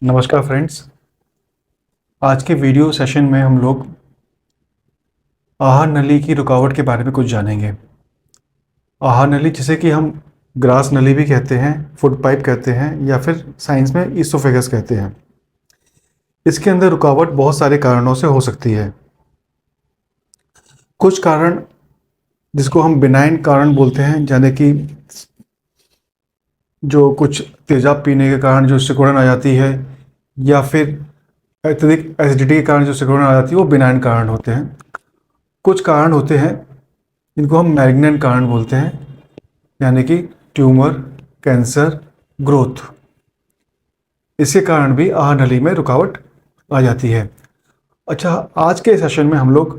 नमस्कार फ्रेंड्स। आज के वीडियो सेशन में हम लोग आहार नली की रुकावट के बारे में कुछ जानेंगे। आहार नली जिसे कि हम ग्रास नली भी कहते हैं, फूड पाइप कहते हैं या फिर साइंस में ईसोफेगस कहते हैं। इसके अंदर रुकावट बहुत सारे कारणों से हो सकती है। कुछ कारण जिसको हम बिनाइन कारण बोलते हैं, यानी कि जो कुछ तेजाब पीने के कारण जो सिकुड़न आ जाती है या फिर अत्यधिक एसिडिटी के कारण जो सिकुड़न आ जाती है, वो बिनाइन कारण होते हैं। कुछ कारण होते हैं जिनको हम मैलिग्नेंट कारण बोलते हैं, यानी कि ट्यूमर, कैंसर, ग्रोथ। इसके कारण भी आहार नली में रुकावट आ जाती है। अच्छा, आज के सेशन में हम लोग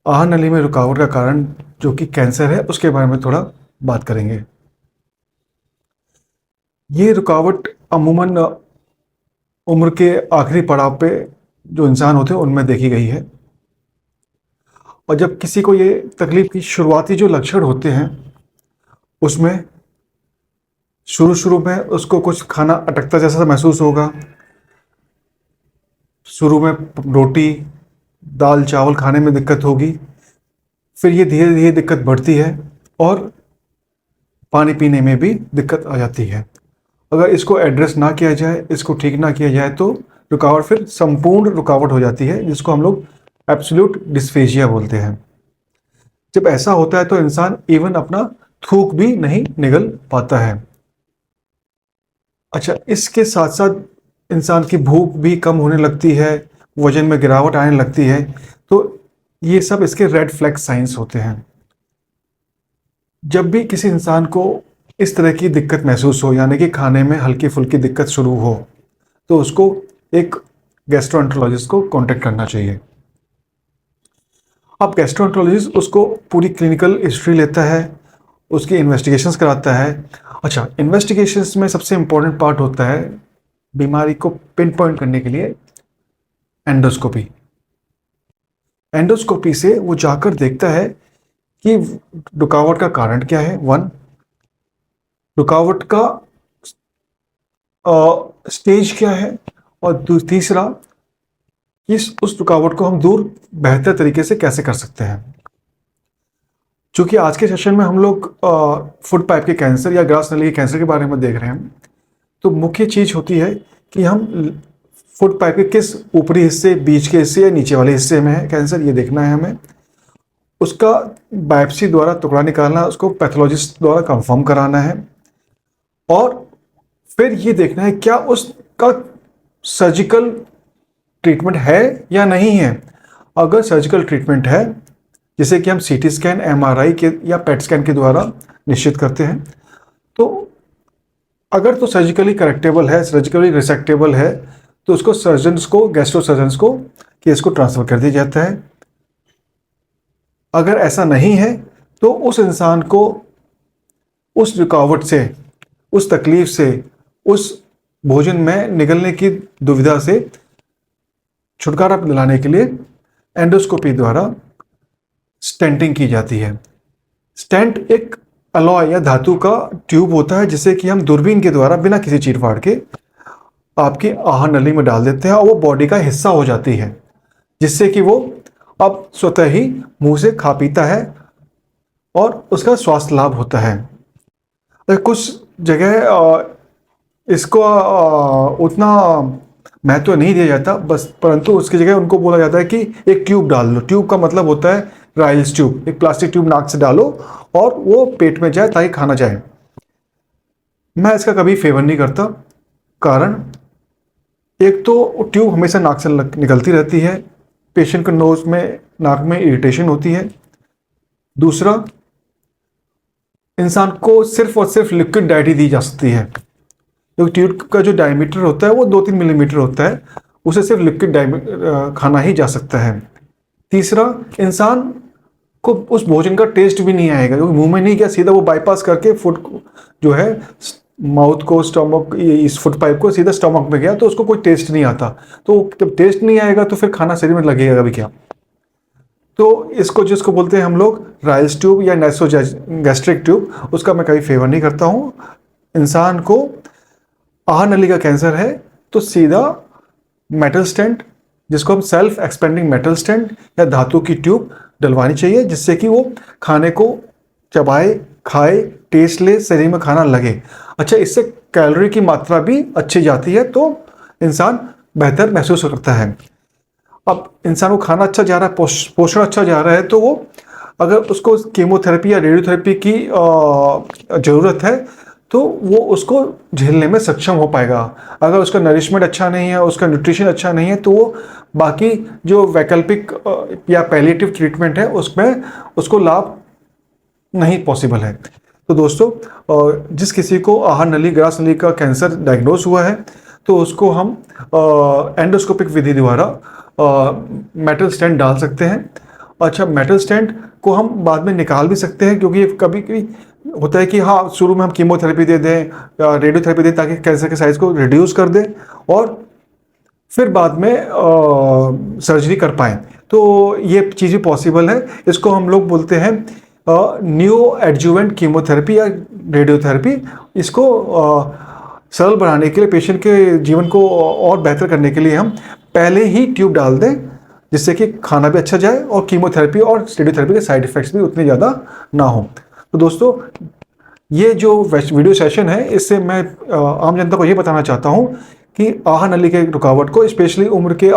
आहार नली में रुकावट का कारण जो कि कैंसर है उसके बारे में थोड़ा बात करेंगे। ये रुकावट अमूमन उम्र के आखिरी पड़ाव पे जो इंसान होते हैं उनमें देखी गई है। और जब किसी को ये तकलीफ की शुरुआती जो लक्षण होते हैं उसमें शुरू में उसको कुछ खाना अटकता जैसा महसूस होगा। शुरू में रोटी, दाल, चावल खाने में दिक्कत होगी। फिर ये धीरे धीरे दिक्कत बढ़ती है और पानी पीने में भी दिक्कत आ जाती है। अगर इसको एड्रेस ना किया जाए, इसको ठीक ना किया जाए तो रुकावट फिर संपूर्ण रुकावट हो जाती है, जिसको हम लोग एब्सोल्यूट डिस्फेजिया बोलते हैं। जब ऐसा होता है तो इंसान इवन अपना थूक भी नहीं निगल पाता है। अच्छा, इसके साथ साथ इंसान की भूख भी कम होने लगती है, वजन में गिरावट आने लगती है। तो ये सब इसके रेड फ्लैग साइंस होते हैं। जब भी किसी इंसान को इस तरह की दिक्कत महसूस हो, यानी कि खाने में हल्की फुल्की दिक्कत शुरू हो, तो उसको एक गैस्ट्रोएंटरोलॉजिस्ट को कांटेक्ट करना चाहिए। अब गैस्ट्रोएंटरोलॉजिस्ट उसको पूरी क्लिनिकल हिस्ट्री लेता है, उसकी इन्वेस्टिगेशंस कराता है। अच्छा, इन्वेस्टिगेशंस में सबसे इम्पोर्टेंट पार्ट होता है बीमारी को पिन पॉइंट करने के लिए एंडोस्कोपी। एंडोस्कोपी से वो जाकर देखता है कि रुकावट का कारण क्या है, वन, रुकावट का स्टेज क्या है, और तीसरा कि उस रुकावट को हम दूर बेहतर तरीके से कैसे कर सकते हैं। चूंकि आज के सेशन में हम लोग फूड पाइप के कैंसर या ग्रास नली के कैंसर के बारे में देख रहे हैं, तो मुख्य चीज होती है कि हम फूड पाइप के किस ऊपरी हिस्से, बीच के हिस्से या नीचे वाले हिस्से में है कैंसर, ये देखना है हमें। उसका बायोप्सी द्वारा टुकड़ा निकालना, उसको पैथोलॉजिस्ट द्वारा कंफर्म कराना है, और फिर ये देखना है क्या उसका सर्जिकल ट्रीटमेंट है या नहीं है। अगर सर्जिकल ट्रीटमेंट है, जिसे कि हम सीटी स्कैन, एमआरआई के या पेट स्कैन के द्वारा निश्चित करते हैं, तो अगर तो सर्जिकली करेक्टेबल है, सर्जिकली रिसेक्टेबल है, तो उसको सर्जन्स को, गैस्ट्रो सर्जन्स को केस को ट्रांसफर कर दिया जाता है। अगर ऐसा नहीं है तो उस इंसान को उस रुकावट से, उस तकलीफ से, उस भोजन में निगलने की दुविधा से छुटकारा दिलाने के लिए एंडोस्कोपी द्वारा स्टेंटिंग की जाती है। स्टेंट एक अलॉय या धातु का ट्यूब होता है, जिसे कि हम दूरबीन के द्वारा बिना किसी चीरफाड़ के आपकी आहार नली में डाल देते हैं, और वो बॉडी का हिस्सा हो जाती है, जिससे कि वो अब स्वतः ही मुंह से खा पीता है और उसका स्वास्थ्य लाभ होता है। कुछ जगह इसको उतना महत्व नहीं दिया जाता, बस, परंतु उसकी जगह उनको बोला जाता है कि एक ट्यूब डाल लो। ट्यूब का मतलब होता है राइल्स ट्यूब, एक प्लास्टिक ट्यूब नाक से डालो और वो पेट में जाए ताकि खाना जाए। मैं इसका कभी फेवर नहीं करता। कारण, एक तो ट्यूब हमेशा नाक से निकलती रहती है, पेशेंट को नोज में, नाक में इरिटेशन होती है। दूसरा, इंसान को सिर्फ और सिर्फ लिक्विड डाइट ही दी जा सकती है, क्योंकि ट्यूब का जो डायमीटर होता है वो 2-3 मिलीमीटर होता है, उसे सिर्फ लिक्विड खाना ही जा सकता है। तीसरा, इंसान को उस भोजन का टेस्ट भी नहीं आएगा, क्योंकि मुंह में नहीं गया, सीधा वो बाईपास करके फूड जो है माउथ को, स्टमक, इस फूड पाइप को सीधा स्टमक में गया, तो उसको कोई टेस्ट नहीं आता। तो जब टेस्ट नहीं आएगा तो फिर खाना शरीर में लगेगा भी क्या। तो इसको, जिसको बोलते हैं हम लोग राइल्स ट्यूब या नाइसोगैस्ट्रिक ट्यूब, उसका मैं कभी फेवर नहीं करता हूँ। इंसान को आहार नली का कैंसर है तो सीधा मेटल स्टेंट, जिसको हम सेल्फ एक्सपेंडिंग मेटल स्टेंट या धातु की ट्यूब डलवानी चाहिए, जिससे कि वो खाने को चबाए, खाए, टेस्ट ले, शरीर में खाना लगे। अच्छा, इससे कैलोरी की मात्रा भी अच्छी जाती है, तो इंसान बेहतर महसूस करता है। अब इंसान को खाना अच्छा जा रहा है, पोषण अच्छा जा रहा है, तो वो अगर उसको कीमोथेरेपी या रेडियोथेरेपी की ज़रूरत है तो वो उसको झेलने में सक्षम हो पाएगा। अगर उसका नरिशमेंट अच्छा नहीं है, उसका न्यूट्रिशन अच्छा नहीं है, तो वो बाकी जो वैकल्पिक या पैलिएटिव ट्रीटमेंट है उसमें उसको लाभ नहीं पॉसिबल है। तो दोस्तों, जिस किसी को आहार नली, ग्रास नली का कैंसर डायग्नोज हुआ है तो उसको हम एंडोस्कोपिक विधि द्वारा मेटल स्टेंट डाल सकते हैं। अच्छा, मेटल स्टेंट को हम बाद में निकाल भी सकते हैं, क्योंकि कभी कभी होता है कि हाँ, शुरू में हम कीमोथेरेपी दे दें या रेडियोथेरेपी दें ताकि कैंसर के साइज को रिड्यूस कर दें और फिर बाद में सर्जरी कर पाएँ। तो ये चीज़ भी पॉसिबल है। इसको हम लोग बोलते हैं न्यू एडजुवेंट कीमोथेरेपी या रेडियोथेरेपी। इसको सरल बनाने के लिए, पेशेंट के जीवन को और बेहतर करने के लिए हम पहले ही ट्यूब डाल दें, जिससे कि खाना भी अच्छा जाए और कीमोथेरेपी और रेडियोथेरेपी के साइड इफ़ेक्ट्स भी उतने ज़्यादा ना हो। तो दोस्तों, ये जो वीडियो सेशन है, इससे मैं आम जनता को ये बताना चाहता हूँ कि आहार नली के रुकावट को स्पेशली उम्र के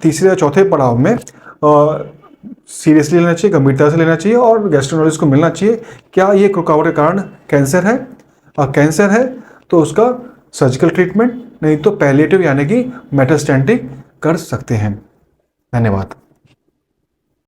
तीसरे या चौथे पड़ाव में सीरियसली लेना चाहिए, गंभीरता से लेना चाहिए और गैस्ट्रोएंटेरोलॉजिस्ट को मिलना चाहिए। क्या ये रुकावट के कारण कैंसर है? कैंसर है तो उसका सर्जिकल ट्रीटमेंट, नहीं तो पैलिएटिव यानी कि मेटल स्टेंटिंग कर सकते हैं। धन्यवाद।